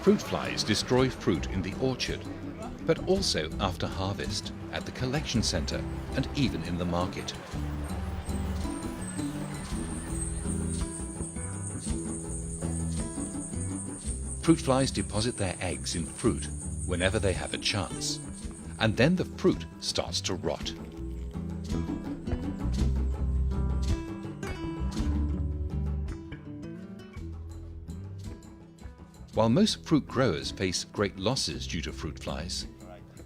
Fruit flies destroy fruit in the orchard, but also after harvest, at the collection center, and even in the market. Fruit flies deposit their eggs in fruit whenever they have a chance, and then the fruit starts to rot. While most fruit growers face great losses due to fruit flies,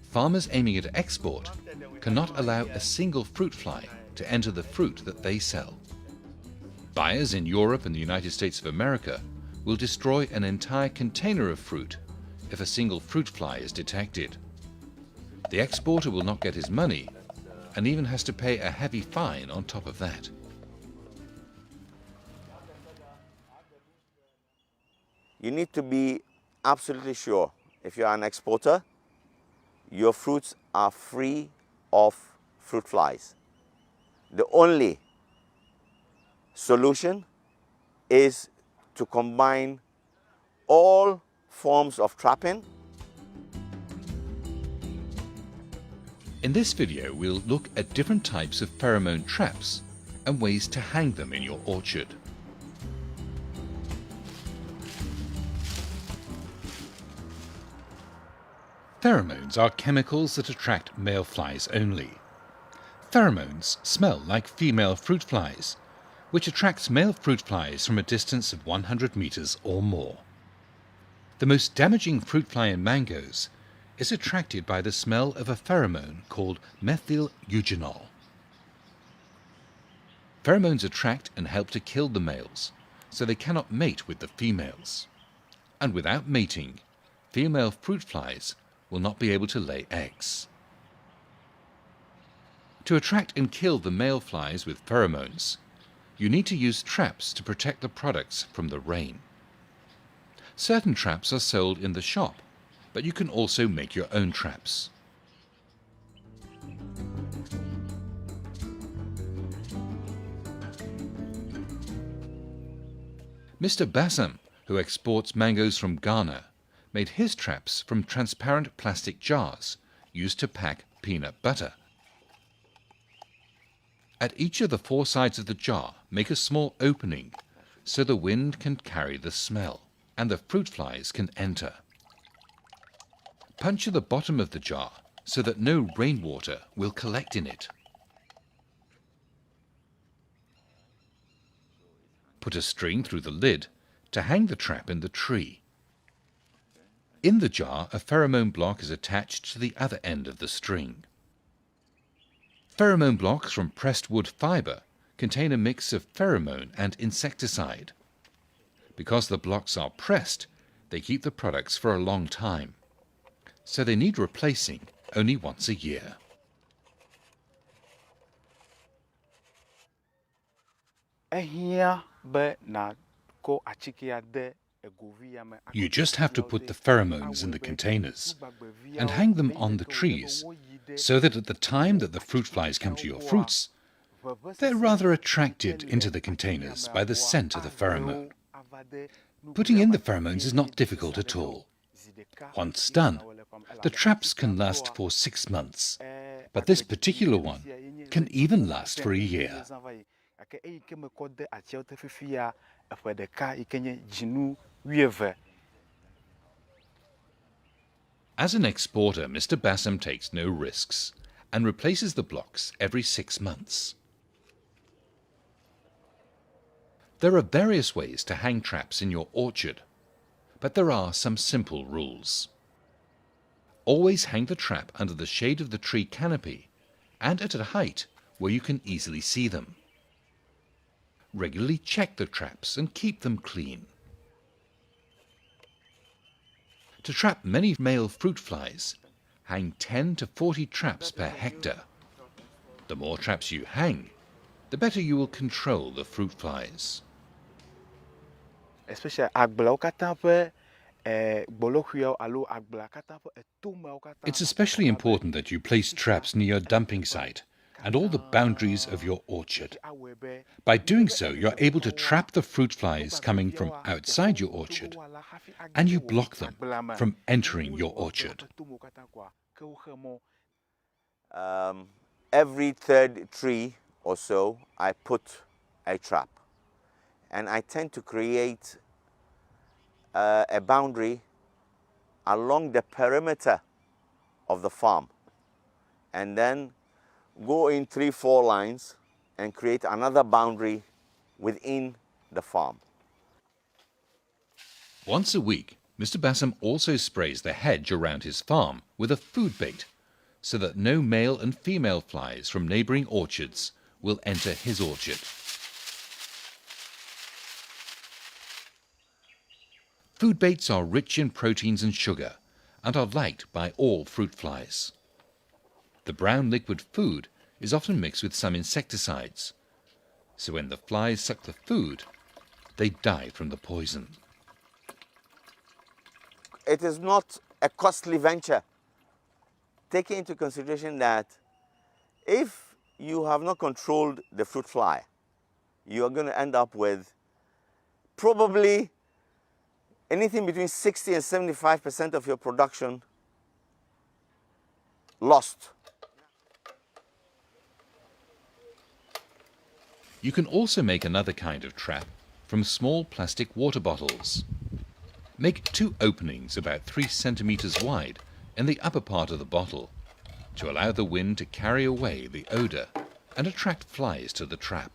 farmers aiming at export cannot allow a single fruit fly to enter the fruit that they sell. Buyers in Europe and the United States of America will destroy an entire container of fruit if a single fruit fly is detected. The exporter will not get his money and even has to pay a heavy fine on top of that. You need to be absolutely sure, if you are an exporter, your fruits are free of fruit flies. The only solution is to combine all forms of trapping. In this video, we'll look at different types of pheromone traps and ways to hang them in your orchard. Pheromones are chemicals that attract male flies only. Pheromones smell like female fruit flies, which attracts male fruit flies from a distance of 100 meters or more. The most damaging fruit fly in mangoes is attracted by the smell of a pheromone called methyl eugenol. Pheromones attract and help to kill the males, so they cannot mate with the females. And without mating, female fruit flies will not be able to lay eggs. To attract and kill the male flies with pheromones, you need to use traps to protect the products from the rain. Certain traps are sold in the shop, but you can also make your own traps. Mr. Bassam, who exports mangoes from Ghana, made his traps from transparent plastic jars used to pack peanut butter. At each of the 4 sides of the jar, make a small opening so the wind can carry the smell and the fruit flies can enter. Puncture the bottom of the jar so that no rainwater will collect in it. Put a string through the lid to hang the trap in the tree. In the jar, a pheromone block is attached to the other end of the string. Pheromone blocks from pressed wood fiber contain a mix of pheromone and insecticide. Because the blocks are pressed, they keep the products for a long time, so they need replacing only once a year. You just have to put the pheromones in the containers and hang them on the trees so that at the time that the fruit flies come to your fruits, they're rather attracted into the containers by the scent of the pheromone. Putting in the pheromones is not difficult at all. Once done, the traps can last for 6 months, but this particular one can even last for a year. As an exporter, Mr. Bassam takes no risks and replaces the blocks every 6 months. There are various ways to hang traps in your orchard, but there are some simple rules. Always hang the trap under the shade of the tree canopy and at a height where you can easily see them. Regularly check the traps and keep them clean. To trap many male fruit flies, hang 10 to 40 traps per hectare. The more traps you hang, the better you will control the fruit flies. It's especially important that you place traps near your dumping site and all the boundaries of your orchard. By doing so, you're able to trap the fruit flies coming from outside your orchard, and you block them from entering your orchard. Every third tree or so, I put a trap. And I tend to create a boundary along the perimeter of the farm, and then go in 3-4 lines and create another boundary within the farm. Once a week, Mr. Bassam also sprays the hedge around his farm with a food bait, so that no male and female flies from neighbouring orchards will enter his orchard. Food baits are rich in proteins and sugar and are liked by all fruit flies. The brown liquid food is often mixed with some insecticides, so when the flies suck the food, they die from the poison. It is not a costly venture, taking into consideration that if you have not controlled the fruit fly, you are going to end up with probably anything between 60 and 75% of your production lost. You can also make another kind of trap from small plastic water bottles. Make 2 openings about 3 centimeters wide in the upper part of the bottle to allow the wind to carry away the odor and attract flies to the trap.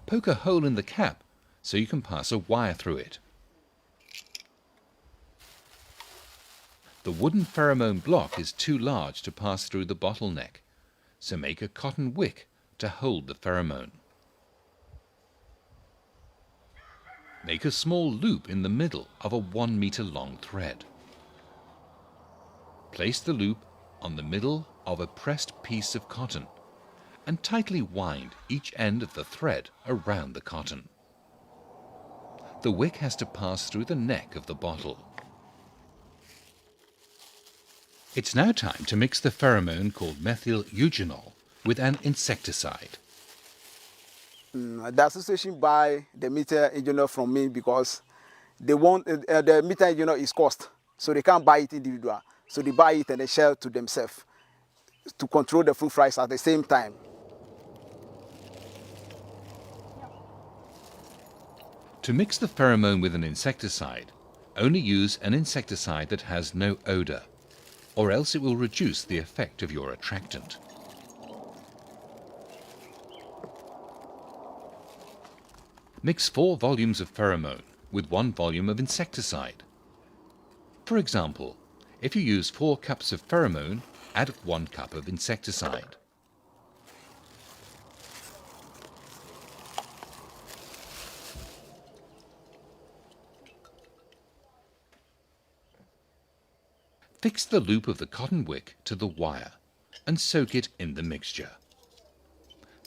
Poke a hole in the cap so you can pass a wire through it. The wooden pheromone block is too large to pass through the bottleneck, so make a cotton wick to hold the pheromone. Make a small loop in the middle of a 1 meter long thread. Place the loop on the middle of a pressed piece of cotton and tightly wind each end of the thread around the cotton. The wick has to pass through the neck of the bottle. It's now time to mix the pheromone called methyl eugenol with an insecticide. The association buy the methyl eugenol from me because they want the methyl eugenol is cost, so they can't buy it individual. So they buy it and they sell to themselves to control the fruit flies at the same time. To mix the pheromone with an insecticide, only use an insecticide that has no odor, or else it will reduce the effect of your attractant. Mix 4 volumes of pheromone with 1 volume of insecticide. For example, if you use 4 cups of pheromone, add 1 cup of insecticide. Fix the loop of the cotton wick to the wire and soak it in the mixture.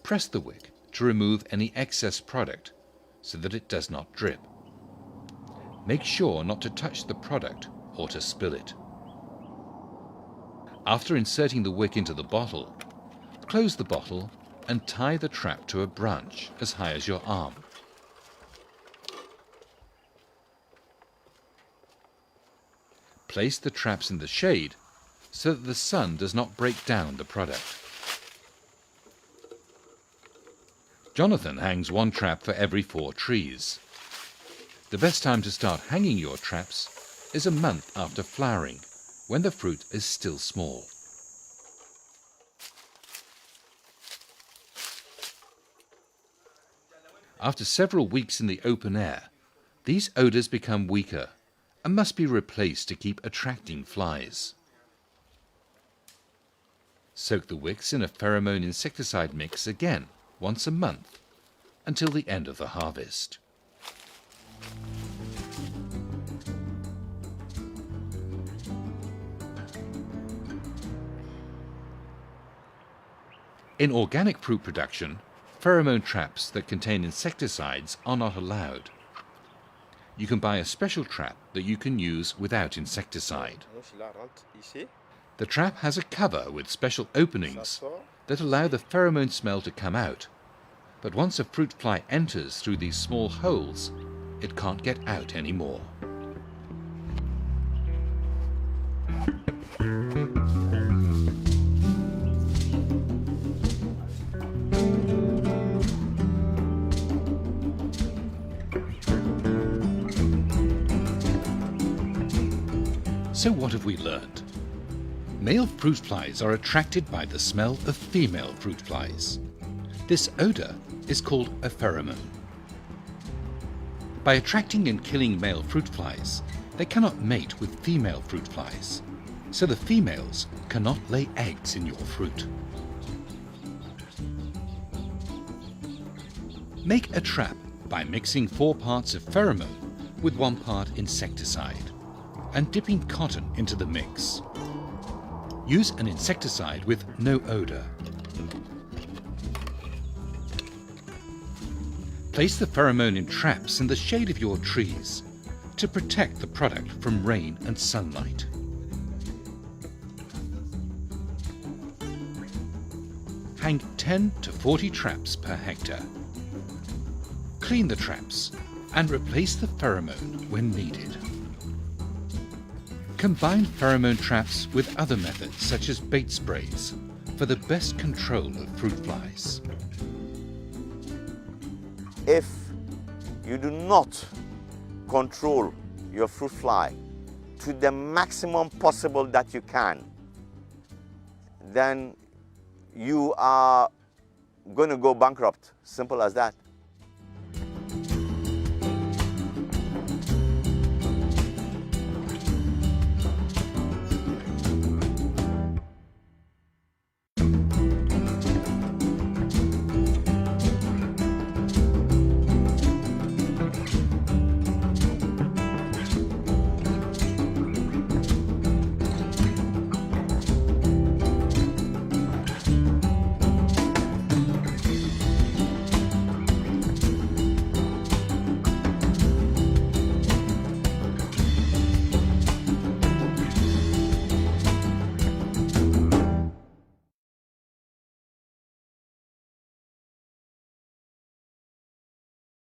Press the wick to remove any excess product so that it does not drip. Make sure not to touch the product or to spill it. After inserting the wick into the bottle, close the bottle and tie the trap to a branch as high as your arm. Place the traps in the shade so that the sun does not break down the product. Jonathan hangs 1 trap for every 4 trees. The best time to start hanging your traps is a month after flowering, when the fruit is still small. After several weeks in the open air, these odors become weaker and must be replaced to keep attracting flies. Soak the wicks in a pheromone insecticide mix again once a month until the end of the harvest. In organic fruit production, pheromone traps that contain insecticides are not allowed. You can buy a special trap that you can use without insecticide. The trap has a cover with special openings that allow the pheromone smell to come out. But once a fruit fly enters through these small holes, it can't get out anymore. So what have we learned? Male fruit flies are attracted by the smell of female fruit flies. This odor is called a pheromone. By attracting and killing male fruit flies, they cannot mate with female fruit flies, so the females cannot lay eggs in your fruit. Make a trap by mixing 4 parts of pheromone with 1 part insecticide and dipping cotton into the mix. Use an insecticide with no odor. Place the pheromone in traps in the shade of your trees to protect the product from rain and sunlight. Hang 10 to 40 traps per hectare. Clean the traps and replace the pheromone when needed. Combine pheromone traps with other methods such as bait sprays for the best control of fruit flies. If you do not control your fruit fly to the maximum possible that you can, then you are going to go bankrupt. Simple as that.